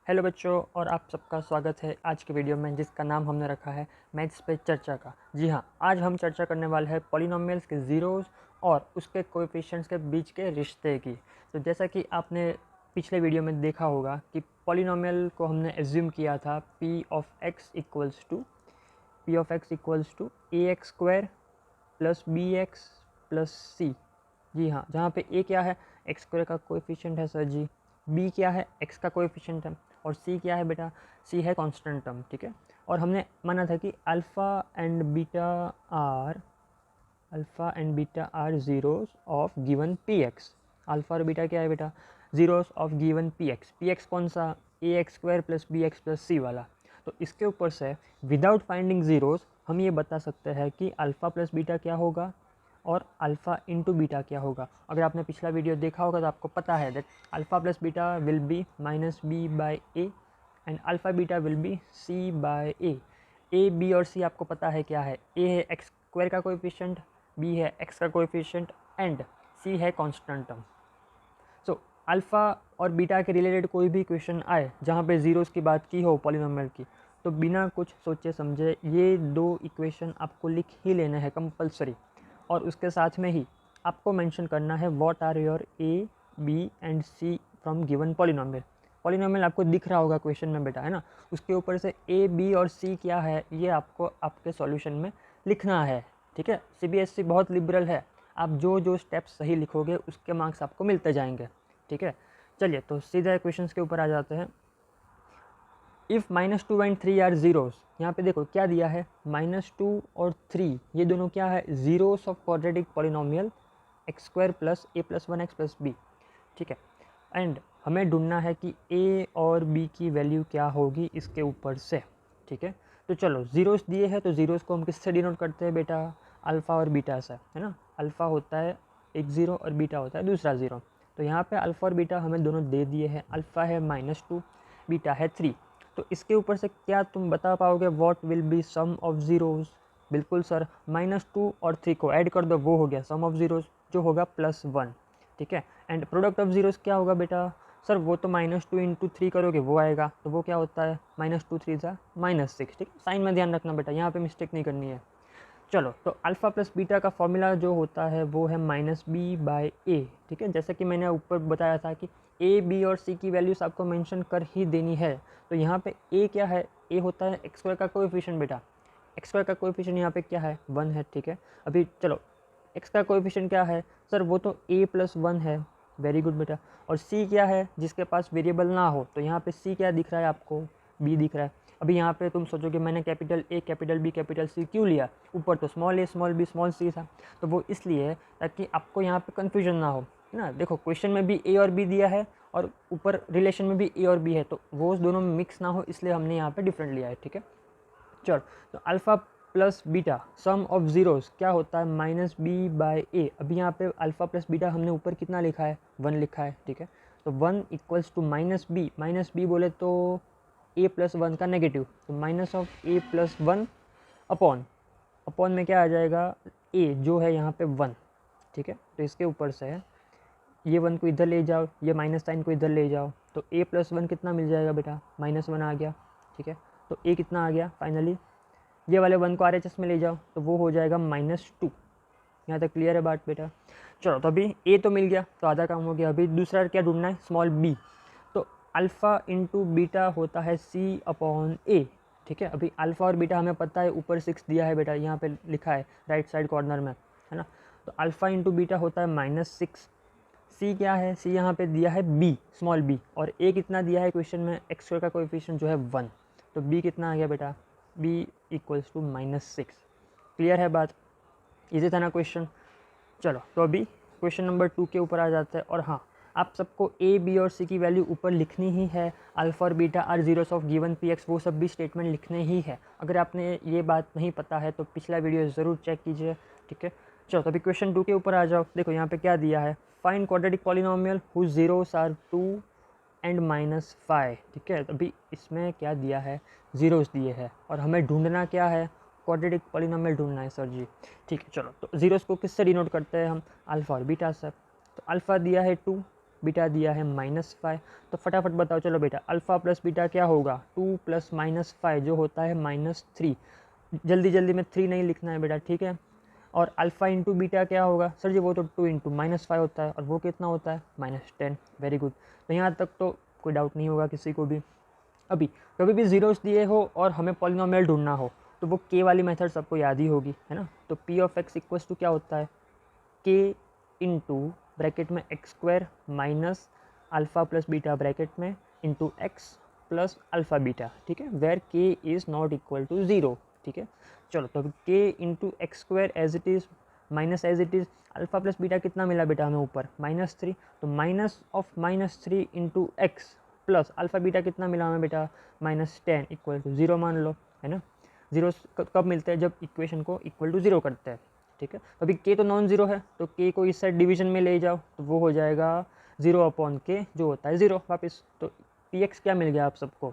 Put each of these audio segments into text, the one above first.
Hello बच्चों, और आप सबका स्वागत है आज के वीडियो में, जिसका नाम हमने रखा है मैथ्स पे चर्चा का। जी हाँ, आज हम चर्चा करने वाले हैं पॉलिनोमियल्स के ज़ीरोज़ और उसके कोएफिशिएंट्स के बीच के रिश्ते की। तो जैसा कि आपने पिछले वीडियो में देखा होगा कि पॉलिनोमियल को हमने एज्यूम किया था p of x ax square plus B X plus C. जी हाँ, जहाँ पे a क्या है, एक्स स्क्वायर का कोएफिशिएंट है सर जी, b क्या है, x का कोएफिशिएंट है, और c क्या है बेटा, c है कांस्टेंट टर्म। ठीक है, और हमने माना था कि alpha and beta are zeros of given px। Alpha और बीटा क्या है बेटा, ज़ीरोज़ ऑफ गिवन px कौन सा, A X square plus B X plus C वाला। तो इसके ऊपर से विदाउट फाइंडिंग ज़ीरोज़ हम ये बता सकते हैं कि अल्फ़ा प्लस बीटा क्या होगा और अल्फ़ा इंटू बीटा क्या होगा। अगर आपने पिछला वीडियो देखा होगा तो आपको पता है that alpha plus beta will be minus B by A and alpha beta will be C by A B और सी आपको पता है क्या है, ए है एक्स स्क्वायर का कोएफिशिएंट, बी है एक्स का कोएफिशिएंट एंड सी है कांस्टेंट टर्म। सो अल्फ़ा और बीटा के रिलेटेड कोई भी क्वेश्चन आए जहाँ पे ज़ीरोज़ की बात की हो पॉलिनोमियल की, तो बिना कुछ सोचे समझे ये दो इक्वेशन आपको लिख ही लेने हैं कंपलसरी, और उसके साथ में ही आपको मेंशन करना है what are your A B and C from given polynomial. Polynomial आपको दिख रहा होगा क्वेश्चन में बेटा, है ना, उसके ऊपर से ए बी और सी क्या है ये आपको आपके सॉल्यूशन में लिखना है। ठीक है, सीबीएसई बहुत लिबरल है, आप जो जो स्टेप्स सही लिखोगे उसके मार्क्स आपको मिलते जाएंगे। ठीक है, चलिए तो सीधा क्वेश्चन के ऊपर आ जाते हैं। इफ़ -2 एंड 3 आर ज़ीरोज़, यहाँ पे देखो क्या दिया है, -2 और 3 ये दोनों क्या है, zeros of quadratic polynomial X square plus A plus one X plus B. ठीक है, एंड हमें ढूंढना है कि ए और बी की वैल्यू क्या होगी इसके ऊपर से। ठीक है, तो चलो ज़ीरोज़ दिए हैं तो ज़ीरोज़ को हम किससे डिनोट करते हैं बेटा, अल्फ़ा और बीटा से, है ना। अल्फ़ा होता है एक ज़ीरो और बीटा होता है दूसरा ज़ीरो। तो यहाँ पे अल्फ़ा और बीटा हमें दोनों दे दिए हैं, अल्फ़ा है -2, बीटा है 3। तो इसके ऊपर से क्या तुम बता पाओगे what will be sum of zeros. बिल्कुल सर, -2 और 3 को ऐड कर दो, वो हो गया सम ऑफ ज़ीरोज़ जो होगा +1। ठीक है, एंड प्रोडक्ट ऑफ ज़ीरोज़ क्या होगा बेटा, सर वो तो -2 इंटू 3 करोगे वो आएगा, तो वो क्या होता है, -2 3 ज़ा -6। ठीक है, साइन में ध्यान रखना बेटा, यहाँ पे मिस्टेक नहीं करनी है। चलो, तो अल्फ़ा प्लस बीटा का फॉर्मूला जो होता है वो है -b/a। ठीक है, जैसे कि मैंने ऊपर बताया था कि ए बी और सी की वैल्यूज़ आपको मेंशन कर ही देनी है। तो यहाँ पे ए क्या है, ए होता है एक्स स्क्वायर का कोएफिशिएंट बेटा, एक्स स्क्वायर का कोएफिशिएंट यहाँ पे क्या है, 1 है। ठीक है, अभी चलो एक्स का कोएफिशिएंट क्या है, सर वो तो a प्लस 1 है, वेरी गुड बेटा। और c क्या है, जिसके पास वेरिएबल ना हो, तो यहाँ पे c क्या दिख रहा है आपको, b दिख रहा है। अभी यहाँ पे तुम सोचोगे मैंने capital A capital B capital C क्यों लिया, ऊपर तो small a small b small c था। तो वो इसलिए ताकि आपको यहाँ पे कन्फ्यूजन ना हो, है ना। देखो क्वेश्चन में भी a और b दिया है और ऊपर रिलेशन में भी a और b है, तो वो दोनों मिक्स ना हो, इसलिए हमने यहाँ पे डिफरेंट लिया है। ठीक है, चलो, तो alpha plus beta some of zeros क्या होता है, -b/a। अभी यहाँ पे अल्फ़ा प्लस बीटा हमने ऊपर कितना लिखा है, 1 लिखा है। ठीक है, तो 1 इक्वल्स टू -b बोले तो a प्लस 1 का नेगेटिव, तो -a+1 अपॉन में क्या आ जाएगा, a जो है यहाँ पे 1। ठीक है, तो इसके ऊपर से है ये 1 को इधर ले जाओ, ये माइनस साइन को इधर ले जाओ, तो a+1 कितना मिल जाएगा बेटा, -1 आ गया। ठीक है, तो a कितना आ गया फाइनली, ये वाले 1 को RHS में ले जाओ तो वो हो जाएगा -2। यहाँ तक क्लियर है बात बेटा। चलो, तो अभी a तो मिल गया, तो आधा काम हो गया। अभी दूसरा क्या ढूंढना है, स्मॉल b। तो अल्फ़ा इंटू बीटा होता है c/a। ठीक है, अभी अल्फ़ा और बीटा हमें पता है, ऊपर 6 दिया है बेटा, यहाँ पे लिखा है राइट साइड कॉर्नर में, है ना। तो अल्फ़ा इंटू बीटा होता है -6। c क्या है, c यहाँ पे दिया है b स्मॉल b, और a कितना दिया है क्वेश्चन में, एक्स स्क्वायर का कोएफिशिएंट जो है 1। तो b कितना आ गया बेटा, b इक्वल्स टू -6। क्लियर है बात, इजी था ना क्वेश्चन। चलो, तो अभी क्वेश्चन नंबर 2 के ऊपर आ जाता है। और हाँ, आप सबको ए बी और सी की वैल्यू ऊपर लिखनी ही है, अल्फ़ा और beta are zeros of given P X, वो सब भी स्टेटमेंट लिखने ही है। अगर आपने ये बात नहीं पता है तो पिछला वीडियो ज़रूर चेक कीजिए। ठीक है, चलो, तो अभी क्वेश्चन 2 के ऊपर आ जाओ। देखो यहाँ पे क्या दिया है, find quadratic polynomial whose zeros are 2 and -5। ठीक है, तो अभी इसमें क्या दिया है, ज़ीरोस दिए हैं और हमें ढूंढना क्या है, क्वाड्रेटिक पॉलिनोमियल ढूंढना है सर जी। ठीक है, चलो, तो ज़ीरोस को किससे डिनोट करते हैं हम, अल्फ़ा और बीटा से। तो अल्फ़ा दिया है 2, बीटा दिया है -5। तो फटाफट बताओ चलो बेटा, अल्फ़ा प्लस बीटा क्या होगा, 2 + -5 जो होता है -3। जल्दी जल्दी में 3 नहीं लिखना है बेटा, ठीक है। और अल्फ़ा इंटू बीटा क्या होगा, सर जी वो तो 2 इंटू -5 होता है, और वो कितना होता है -10। वेरी गुड, तो यहाँ तक तो कोई डाउट नहीं होगा किसी को भी। अभी कभी भी ज़ीरोस दिए हो और हमें पॉलिनोमियल ढूंढना हो तो वो के वाली मेथड सबको याद ही होगी, है ना। तो P of X equals to क्या होता है, के इंटू ब्रैकेट में X square minus alpha plus beta bracket में into X plus alpha beta, ठीक है, where K is not equal to zero, ठीक है। चलो तो K into X square as it is minus as it is alpha plus beta कितना मिला बेटा हमें ऊपर -3, तो minus of -3 into X plus alpha beta कितना मिला हमें बेटा -10 इक्वल टू 0 मान लो, है ना। जीरो कब मिलते हैं, जब इक्वेशन को इक्वल टू 0 करते हैं, ठीक है। अभी के तो नॉन ज़ीरो है, तो के को इस साइड डिवीजन में ले जाओ तो वो हो जाएगा 0/k जो होता है 0 वापस। तो पी एक्स क्या मिल गया आप सबको,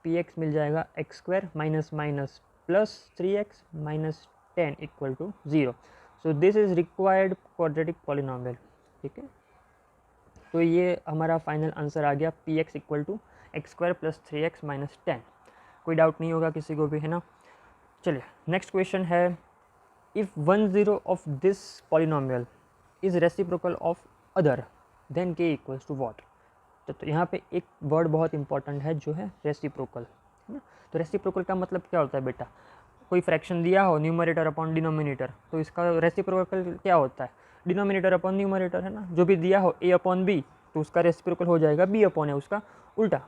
पी एक्स मिल जाएगा X square minus minus plus 3x minus 10 equal to 0। So this is required quadratic polynomial, ठीक है। तो ये हमारा फाइनल आंसर आ गया, P X equal to X square plus 3x minus 10। कोई डाउट नहीं होगा किसी को भी, है ना। चलिए नेक्स्ट क्वेश्चन है, if 1 0 of this polynomial is reciprocal of other than के इक्वल्स टू व्हाट। तो यहाँ पे एक वर्ड बहुत इंपॉर्टेंट है जो है रेसिप्रोकल, है ना। तो रेसिप्रोकल का मतलब क्या होता है बेटा, कोई फ्रैक्शन दिया हो न्यूमरेटर अपॉन डिनोमिनेटर, तो इसका रेसिप्रोकल क्या होता है, डिनोमिनेटर अपॉन न्यूमरेटर, है ना। जो भी दिया हो a अपॉन बी तो उसका रेसिप्रोकल हो जाएगा b अपॉन है उसका उल्टा।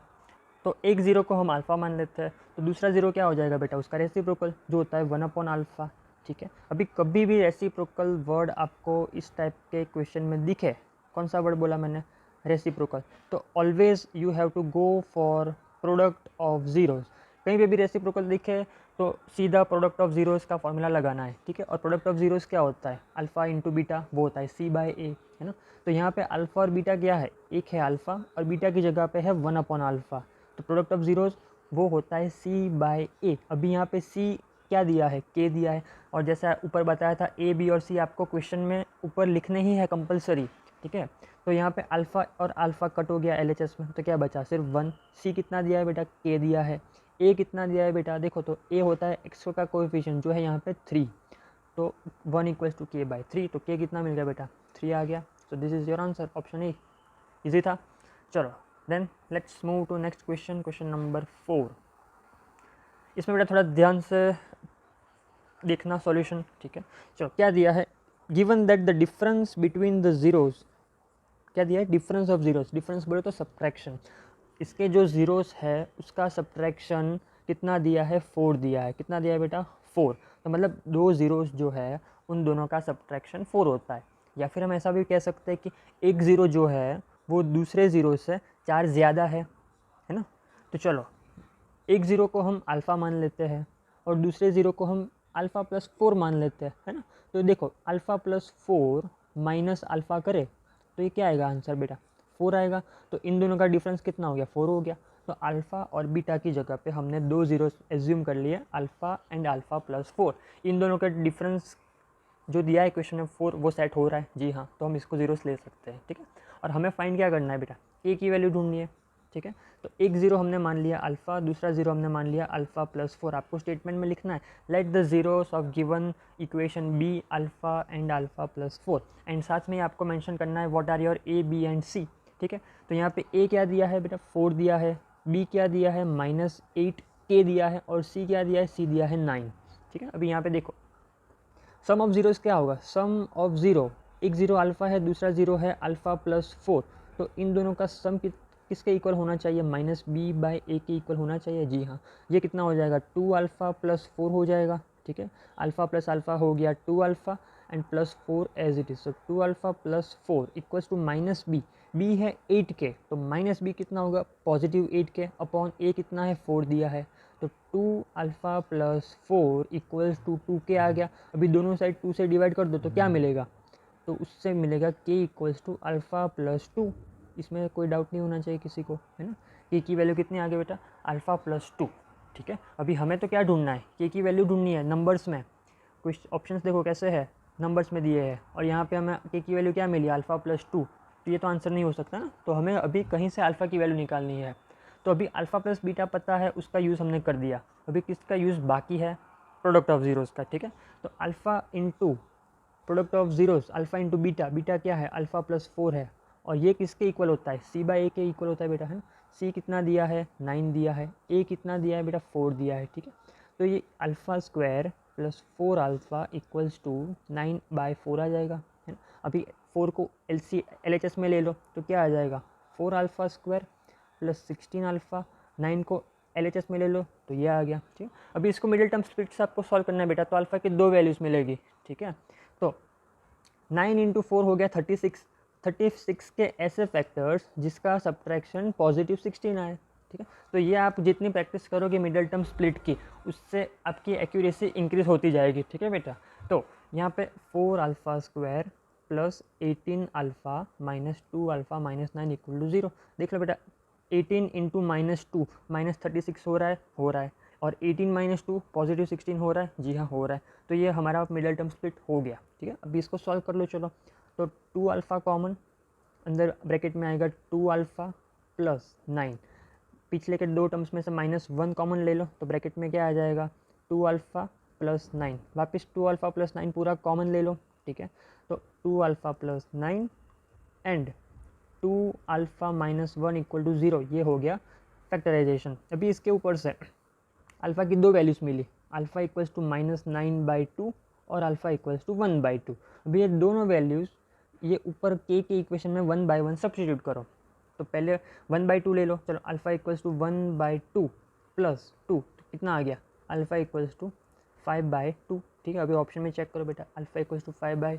तो एक ज़ीरो को हम अल्फ़ा मान लेते हैं, तो दूसरा ज़ीरो क्या हो जाएगा बेटा, उसका रेसिप्रोकल जो होता है 1 अपॉन अल्फ़ा, ठीक है। अभी कभी भी रेसिप्रोकल वर्ड आपको इस टाइप के क्वेश्चन में दिखे, कौन सा वर्ड बोला मैंने, रेसिप्रोकल, तो always you have to go for product of zeros. कहीं पे भी रेसिप्रोकल दिखे तो सीधा प्रोडक्ट ऑफ ज़ीरोज़ का फॉर्मूला लगाना है, ठीक है। और प्रोडक्ट ऑफ ज़ीरोज़ क्या होता है, अल्फ़ा इंटू बीटा, वो होता है c/a, है ना। तो यहाँ पे अल्फ़ा और बीटा क्या है, एक है अल्फ़ा और बीटा की जगह पे है 1 अपॉन अल्फ़ा, तो प्रोडक्ट ऑफ ज़ीरोज़ वो होता है c/a। अभी यहाँ पे c क्या दिया है, k दिया है, और जैसा ऊपर बताया था a b और c आपको क्वेश्चन में ऊपर लिखने ही है कंपलसरी, ठीक है। तो यहाँ पे अल्फ़ा और अल्फ़ा कट हो गया LHS में, तो क्या बचा सिर्फ 1। c कितना दिया है बेटा, k दिया है। a कितना दिया है बेटा, देखो तो a होता है x का कोएफिशिएंट जो है यहाँ पे 3, तो 1 इक्वल्स टू k/3, तो k कितना मिल गया बेटा 3 आ गया। So this is your answer, option A easy था। चलो then let's move to next question, question number 4। इसमें बेटा थोड़ा ध्यान से देखना सॉल्यूशन, ठीक है। चलो क्या दिया है, given that the difference between the zeros, क्या दिया है, डिफरेंस ऑफ ज़ीरोज़, डिफरेंस बोले तो सब्ट्रैक्शन, इसके जो ज़ीरोज़ है उसका सब्ट्रैक्शन कितना दिया है, 4 दिया है। कितना दिया है बेटा 4, तो मतलब दो ज़ीरोज़ जो है उन दोनों का सब्ट्रैक्शन 4 होता है। या फिर हम ऐसा भी कह सकते हैं कि एक ज़ीरो जो है वो दूसरे ज़ीरो से 4 ज़्यादा है ना। तो चलो एक ज़ीरो को हम अल्फ़ा मान लेते हैं और दूसरे ज़ीरो को हम अल्फ़ा प्लस 4 मान लेते हैं, है ना। तो देखो अल्फ़ा प्लस 4 माइनस अल्फ़ा करे तो ये क्या आएगा आंसर बेटा 4 आएगा। तो इन दोनों का डिफरेंस कितना हो गया, 4 हो गया। तो अल्फ़ा और बीटा की जगह पे हमने दो ज़ीरो एज्यूम कर लिए, अल्फ़ा एंड अल्फ़ा प्लस 4। इन दोनों का डिफरेंस जो दिया है क्वेश्चन में 4 वो सेट हो रहा है, जी हाँ, तो हम इसको ज़ीरोस ले सकते हैं, ठीक है। और हमें फाइंड क्या करना है बेटा, ए की वैल्यू ढूंढनी है, ठीक है। तो एक ज़ीरो हमने मान लिया अल्फ़ा, दूसरा ज़ीरो हमने मान लिया अल्फ़ा प्लस 4। आपको स्टेटमेंट में लिखना है let the zeros of given equation be alpha and alpha plus 4, and साथ में आपको मेंशन करना है what are your A B and C, ठीक है। तो यहाँ पे ए क्या दिया है बेटा 4 दिया है, बी क्या दिया है -8 के दिया है, और सी क्या दिया है, सी दिया है 9, ठीक है। अभी यहाँ पे देखो सम ऑफ ज़ीरोज़ क्या होगा, सम ऑफ ज़ीरो, एक ज़ीरो अल्फ़ा है दूसरा ज़ीरो है अल्फ़ा प्लस 4, तो इन दोनों का सम किसके इक्वल होना चाहिए, -b/a के इक्वल होना चाहिए, जी हाँ। ये कितना हो जाएगा 2 अल्फ़ा प्लस 4 हो जाएगा, ठीक है। अल्फ़ा प्लस अल्फ़ा हो गया 2 alpha and plus 4 as it is, so 2 alpha plus 4 equals to -b, b है 8k, तो -b कितना होगा पॉजिटिव 8k अपॉन a कितना है 4 दिया है, तो 2 alpha plus 4 equals to 2k आ गया। अभी दोनों साइड 2 से डिवाइड कर दो तो क्या मिलेगा, तो उससे मिलेगा k equals to alpha plus 2। इसमें कोई डाउट नहीं होना चाहिए किसी को, है ना। k की वैल्यू कितनी आ गई बेटा अल्फ़ा प्लस 2, ठीक है। अभी हमें तो क्या ढूंढना है, k की वैल्यू ढूंढनी है नंबर्स में। कुछ ऑप्शंस देखो कैसे है, नंबर्स में दिए हैं, और यहाँ पे हमें k की वैल्यू क्या मिली अल्फ़ा प्लस 2, तो ये तो आंसर नहीं हो सकता ना, तो हमें अभी कहीं से अल्फ़ा की वैल्यू निकालनी है। तो अभी अल्फ़ा प्लस बीटा पता है, उसका यूज़ हमने कर दिया, अभी किसका यूज़ बाकी है, प्रोडक्ट ऑफ ज़ीरोज़ का, ठीक है। तो alpha into product of zeros, alpha into beta, beta क्या है, अल्फ़ा प्लस 4 है, और ये किसके इक्वल होता है, सी बाई ए के इक्वल होता है बेटा, है ना। सी कितना दिया है, 9 दिया है, ए कितना दिया है बेटा, 4 दिया है, ठीक है। तो ये alpha square plus 4 alpha equals to 9/4 आ जाएगा, है ना। अभी 4 को LHS में ले लो तो क्या आ जाएगा, 4 अल्फ़ा स्क्वायर प्लस 16 अल्फ़ा, 9 को LHS में ले लो तो ये आ गया, ठीक है। अभी इसको मिडिल टर्म स्प्लिट से आपको सॉल्व करना है बेटा, तो अल्फ़ा की 2 वैल्यूज़ मिलेगी, ठीक है। तो 9 इंटू 4 हो गया 36, 36 के ऐसे फैक्टर्स जिसका सब्ट्रैक्शन पॉजिटिव 16 आए, ठीक है। तो ये आप जितनी प्रैक्टिस करोगे मिडिल टर्म स्प्लिट की, उससे आपकी एक्यूरेसी इंक्रीज होती जाएगी, ठीक है बेटा। तो यहाँ पे 4 alpha square plus 18 alpha minus 2 alpha minus 9 equal to 0। देख लो बेटा, 18 इंटू -2 -36 हो रहा है, और 18 माइनस 2 पॉजिटिव 16 हो रहा है, जी हाँ हो रहा है। तो ये हमारा मिडिल टर्म स्प्लिट हो गया, ठीक है। अभी इसको सॉल्व कर लो, चलो। तो 2 अल्फ़ा कॉमन, अंदर ब्रैकेट में आएगा 2 अल्फ़ा प्लस 9, पिछले के 2 टर्म्स में से -1 कॉमन ले लो तो ब्रैकेट में क्या आ जाएगा, 2 अल्फ़ा प्लस 9, वापस 2 अल्फ़ा प्लस 9 पूरा कॉमन ले लो, ठीक है। तो 2 alpha plus 9 and 2 alpha minus 1 equal to 0, ये हो गया फैक्टराइजेशन। अभी इसके ऊपर से अल्फ़ा की 2 वैल्यूज़ मिली, अल्फ़ा इक्वल्स टू -9/2 और अल्फ़ा इक्वल्स टू 1/2। अभी ये दोनों वैल्यूज़ ये ऊपर के इक्वेशन में 1 बाई 1 सब्स्टिट्यूट करो। तो पहले 1/2 ले लो, चलो अल्फ़ा इक्वल्स टू 1/2 प्लस 2 कितना आ गया, अल्फ़ा इक्वल्स टू 5/2, ठीक है। अभी ऑप्शन में चेक करो बेटा, alpha equals to 5 by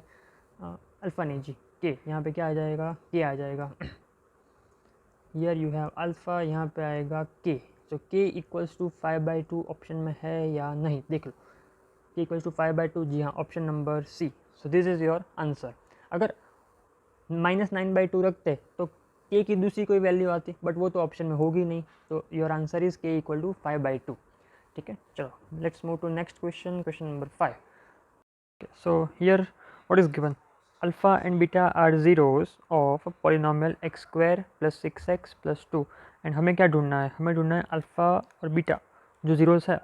alpha नहीं जी के, यहाँ पे क्या आ जाएगा, के आ जाएगा। हियर यू हैव अल्फ़ा, यहाँ पे आएगा के। तो के इक्वल्स टू 5/2 ऑप्शन में है या नहीं, देख लो। के इक्वल्स टू 5/2, जी हाँ, option number C. So this is your answer. अगर -9/2 रखते तो के की दूसरी कोई वैल्यू आती, बट वो तो ऑप्शन में होगी नहीं, तो your answer is K equal to 5/2, ठीक है। चलो let's move to next question, question number 5। So here what is given, alpha and beta are zeros of polynomial X square plus 6x plus 2, and हमें क्या ढूंढना है, हमें ढूंढना है अल्फ़ा और बीटा जो ज़ीरोज़ है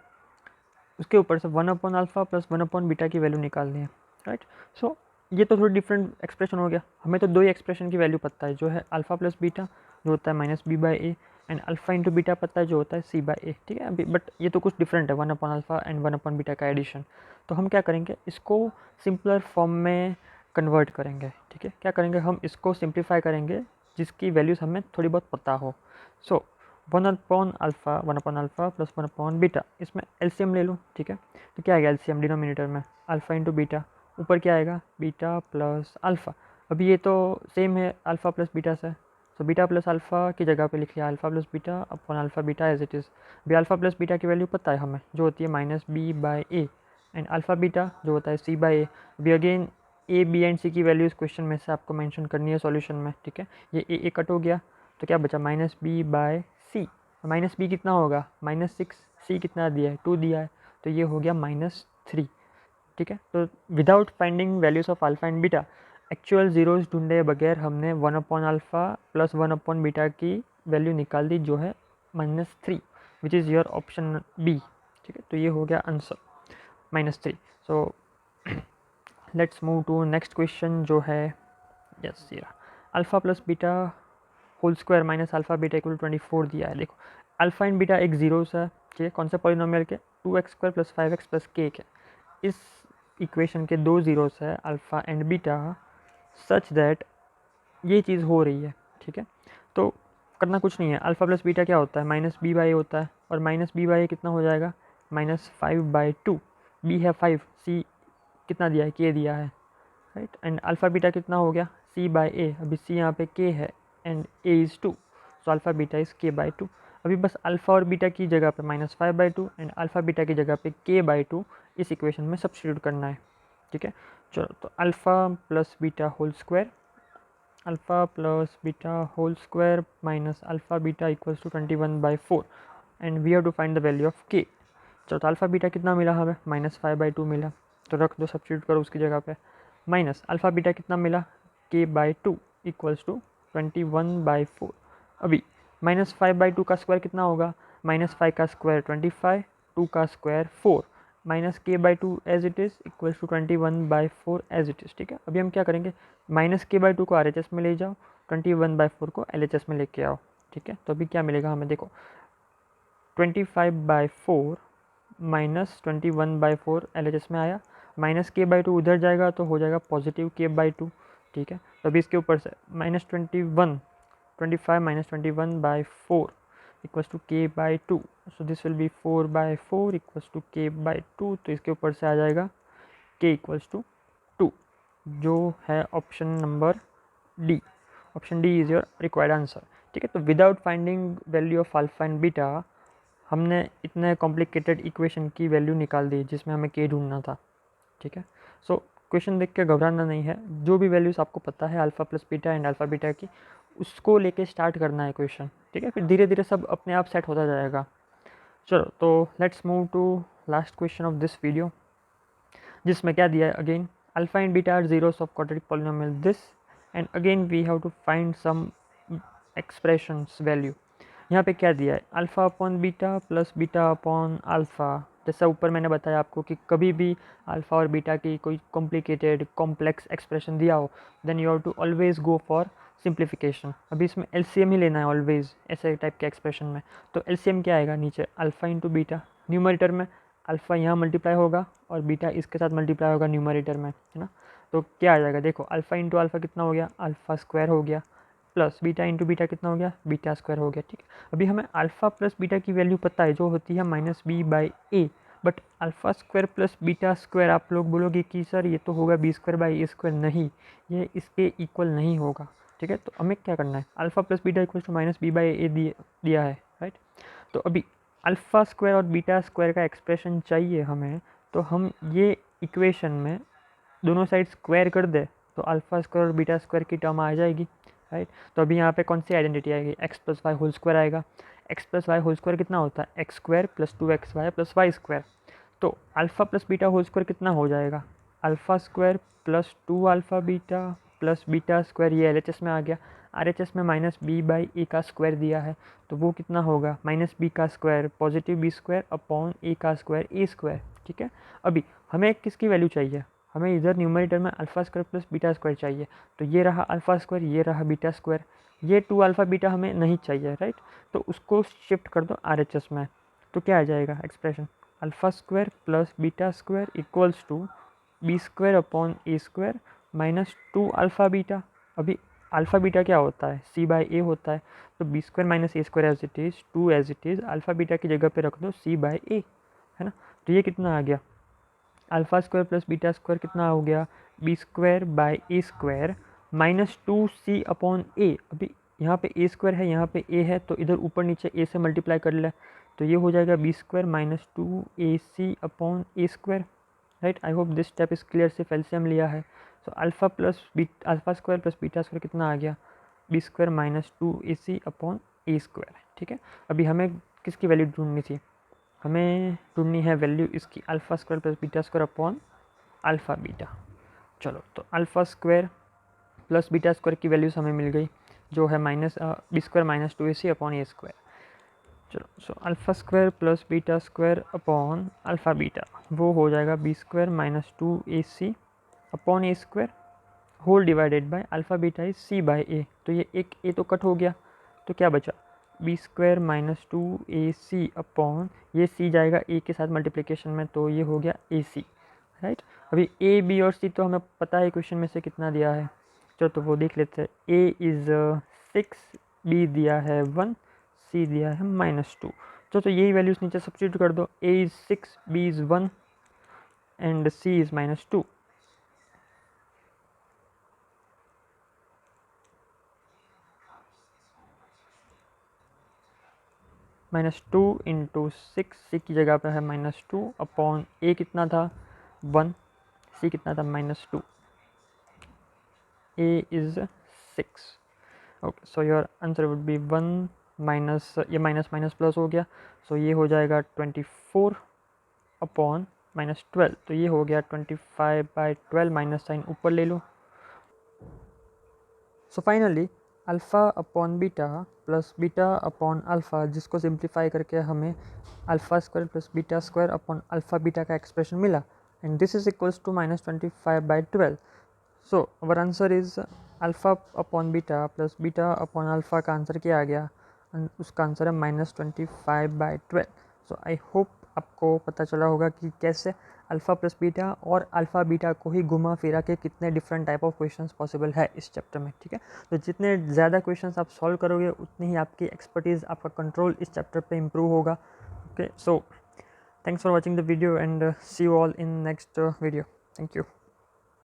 उसके ऊपर से 1/अल्फ़ा प्लस 1/बीटा की वैल्यू निकालनी है, राइट। सो ये तो थोड़ी डिफरेंट एक्सप्रेशन हो गया, हमें तो 2 ही एक्सप्रेशन की वैल्यू पता है, जो है अल्फ़ा प्लस बीटा जो होता है -b/a, and alpha into beta पता है जो होता है c/a, ठीक है। अभी बट ये तो कुछ डिफरेंट है, 1/अल्फ़ा एंड 1/बीटा का एडिशन। तो हम क्या करेंगे, इसको सिंपलर फॉर्म में कन्वर्ट करेंगे, ठीक है। क्या करेंगे, हम इसको सिंप्लीफाई करेंगे जिसकी वैल्यूज़ हमें थोड़ी बहुत पता हो। सो 1/अल्फ़ा प्लस 1/बीटा, इसमें एलसीएम ले लो, ठीक है। तो क्या आएगा एलसीएम डिनोमिनेटर में, अल्फ़ा इंटू बीटा, ऊपर क्या आएगा, बीटा प्लस अल्फ़ा। अभी ये तो सेम है अल्फ़ा प्लस बीटा से, तो बीटा प्लस अल्फ़ा की जगह पे लिख लिया alpha plus beta upon alpha beta as it is. अभी अल्फ़ा प्लस बीटा की वैल्यू पता है हमें, जो होती है -b/a, एंड अल्फ़ा बीटा जो होता है c/a। अभी अगेन ए बी एंड सी की वैल्यूज़ क्वेश्चन में से आपको मेंशन करनी है सॉल्यूशन में, ठीक है। ये ए कट हो गया तो क्या बचा, -b/c, माइनस बी कितना होगा, -6, सी कितना दिया है, 2 दिया है, तो ये हो गया -3, ठीक है। तो without finding values of alpha and beta, actual zeros ढूंढे बगैर हमने 1/अल्फ़ा प्लस 1/बीटा की वैल्यू निकाल दी, जो है -3, which is your option B, ठीक है। तो ये हो गया answer -3। So let's move to next question, जो है यस ये alpha plus beta whole square minus alpha beta equal 24 दिया है। देखो अल्फ़ा एंड बीटा एक ज़ीरोस है, ठीक है, कौन सा पॉलिनोमियल के, 2x² प्लस 5x प्लस के है। इस इक्वेशन के 2 ज़ीरोस है alpha and beta, such that ये चीज़ हो रही है, ठीक है। तो करना कुछ नहीं है, अल्फ़ा प्लस बीटा क्या होता है, -b/a होता है, और -b/a कितना हो जाएगा, -5/2, b है 5, c कितना दिया है, k दिया है, राइट। एंड अल्फ़ा बीटा कितना हो गया, c/a, अभी c यहाँ पे k है and a is 2, so alpha beta is k/2। अभी बस अल्फ़ा और बीटा की जगह पे -5/2 एंड अल्फ़ा बीटा की जगह पे k/2 इस इक्वेशन में सब्स्टिट्यूट करना है, ठीक है। चलो तो alpha plus beta whole square, alpha plus beta whole square minus alpha beta equals to 21/4, and we have to find the value of k। चलो तो अल्फ़ा बीटा कितना मिला हमें, -5/2 मिला, तो रख दो, सब्स्टिट्यूट करो उसकी जगह पे, माइनस अल्फ़ा बीटा कितना मिला, k/2 इक्वल्स टू 21/4। अभी -5/2 का स्क्वायर कितना होगा, -5 का स्क्वायर 25, 2 का square 4, -k/2 as it is equals to 21/4 as it is. ठीक है, अभी हम क्या करेंगे, -k/2 को RHS में ले जाओ, 21/4 को LHS में लेके आओ। ठीक है, तो अभी क्या मिलेगा हमें, देखो 25/4 -21/4 LHS में आया, -k/2 उधर जाएगा तो हो जाएगा +k/2। ठीक है, तो अभी इसके ऊपर से -25 -21/4 equals to k/2, so this will be 4/4 equals to k/2। तो इसके ऊपर से आ जाएगा k इक्वल्स टू 2, जो है option number D. Option D is your required answer. ठीक है, तो without finding value of alpha and beta हमने इतने कॉम्प्लिकेटेड इक्वेशन की वैल्यू निकाल दी जिसमें हमें k ढूंढना था। ठीक है, सो क्वेश्चन देख के घबराना नहीं है, जो भी वैल्यूज़ आपको पता है alpha plus beta and alpha beta की, उसको लेके स्टार्ट करना है क्वेश्चन। ठीक है, फिर धीरे धीरे सब अपने आप सेट होता जाएगा। चलो, तो let's move to last question of this video, जिसमें क्या दिया है, again alpha and beta are zeros of quadratic polynomial this, and again we have to find some expressions value. यहाँ पे क्या दिया है, alpha upon beta plus beta upon alpha. जैसा ऊपर मैंने बताया आपको कि कभी भी अल्फ़ा और बीटा की कोई कॉम्प्लिकेटेड कॉम्प्लेक्स एक्सप्रेशन दिया हो, then you have to always go for simplification. अभी इसमें LCM ही लेना है ऑलवेज ऐसे टाइप के एक्सप्रेशन में। तो LCM क्या आएगा, नीचे अल्फ़ा इंटू बीटा, न्यूमरेटर में अल्फ़ा यहाँ मल्टीप्लाई होगा और बीटा इसके साथ मल्टीप्लाई होगा न्यूमरेटर में, है ना। तो क्या आ जाएगा, देखो अल्फ़ा इंटू अल्फ़ा कितना हो गया, अल्फ़ा स्क्वायर हो गया, प्लस बीटा इंटू बीटा कितना हो गया, बीटा स्क्वायर हो गया। ठीक है, अभी हमें अल्फ़ा प्लस बीटा की वैल्यू पता है जो होती है -b/a, but alpha square plus beta square आप लोग बोलोगे कि सर ये तो होगा b²/a², नहीं, ये इसके इक्वल नहीं होगा। ठीक है, तो हमें क्या करना है, alpha plus beta equal to -b/a दिया है, राइट। तो अभी अल्फ़ा स्क्वायर और बीटा स्क्वायर का एक्सप्रेशन चाहिए हमें, तो हम ये इक्वेशन में दोनों साइड स्क्वायर कर दे तो अल्फ़ा स्क्वायर और बीटा स्क्वायर की टर्म आ जाएगी, राइट। तो अभी यहाँ पे कौन सी आइडेंटिटी आएगी, x plus Y whole square आएगा। x plus Y whole square कितना होता है, x square plus 2xy plus Y square. तो alpha plus beta whole square कितना हो जाएगा, alpha square plus 2 alpha beta plus beta square, ये LHS में आ गया। RHS में -b/a का स्क्वायर दिया है, तो वो कितना होगा, -b का square positive b square upon a का स्क्वायर a स्क्वायर। ठीक है, अभी हमें किसकी वैल्यू चाहिए, हमें इधर न्यूमरेटर में alpha square plus beta square चाहिए। तो ये रहा अल्फ़ा स्क्वायर, ये रहा बीटा स्क्वायर, ये 2 अल्फ़ा बीटा हमें नहीं चाहिए, राइट। तो उसको शिफ्ट कर दो RHS में, तो क्या आ जाएगा expression, alpha square plus beta square equals to b square upon a square -2 alpha beta. अभी अल्फ़ा बीटा क्या होता है, c/a होता है, तो b square minus a square as it is 2 as it is, alpha beta की जगह पे रख दो c/a, है ना। तो ये कितना आ गया, alpha square plus beta square कितना हो गया, b²/a² -2c अपॉन a। अभी यहाँ पे a स्क्वायर है, यहाँ पे a है, तो इधर ऊपर नीचे a से मल्टीप्लाई कर ले, तो ये हो जाएगा b² -2ac upon a², right. I hope this step is clear, सिर्फ एलसीएम लिया है। तो alpha square plus beta square कितना आ गया, b² -2ac अपॉन a²। ठीक है, अभी हमें किसकी वैल्यू ढूंढनी थी, हमें ढूंढनी है वैल्यू इसकी alpha square plus beta square upon alpha beta. चलो, तो alpha square plus beta square की वैल्यूज़ हमें मिल गई, जो है b² -2ac अपॉन a²। चलो, so alpha square plus beta square upon alpha beta, वो हो जाएगा b² -2ac upon a² whole divided by alpha beta is c/a। तो ये एक a तो कट हो गया, तो क्या बचा, b² -2ac अपॉन, ये c जाएगा a के साथ मल्टीप्लिकेशन में, तो ये हो गया ac, राइट। अभी a b और c तो हमें पता है क्वेश्चन में से कितना दिया है, चलो तो वो देख लेते हैं। a इज़ 6, b दिया है 1, c दिया है -2। तो यही वैल्यूज़ नीचे सब्स्टिट्यूट कर दो, a is 6, b is 1 and c is -2। -2 into 6, सी की जगह पे है -2 अपॉन ए कितना था 1, सी कितना था -2, A is 6। Okay, so your answer would be 1 minus, ये माइनस माइनस प्लस हो गया, सो ये हो जाएगा 24 अपॉन -12, तो ये हो गया 25/12, माइनस साइन ऊपर ले लो। So finally alpha upon beta plus beta upon alpha, जिसको सिंप्लीफाई करके हमें alpha square plus beta square upon alpha beta का एक्सप्रेशन मिला, and this is equals to -25/12. So our answer is alpha upon beta plus beta upon alpha का answer क्या आ गया, उसका आंसर है -25/12. सो आई होप आपको पता चला होगा कि कैसे अल्फ़ा प्लस बीटा और अल्फ़ा बीटा को ही घुमा फिरा के कितने different type of questions possible है इस चैप्टर में, ठीक है। तो जितने ज़्यादा क्वेश्चंस आप सॉल्व करोगे उतनी ही आपकी एक्सपर्टीज़, आपका कंट्रोल इस चैप्टर पे इम्प्रूव होगा। Okay, so thanks for watching the video and see you all in next video. Thank you.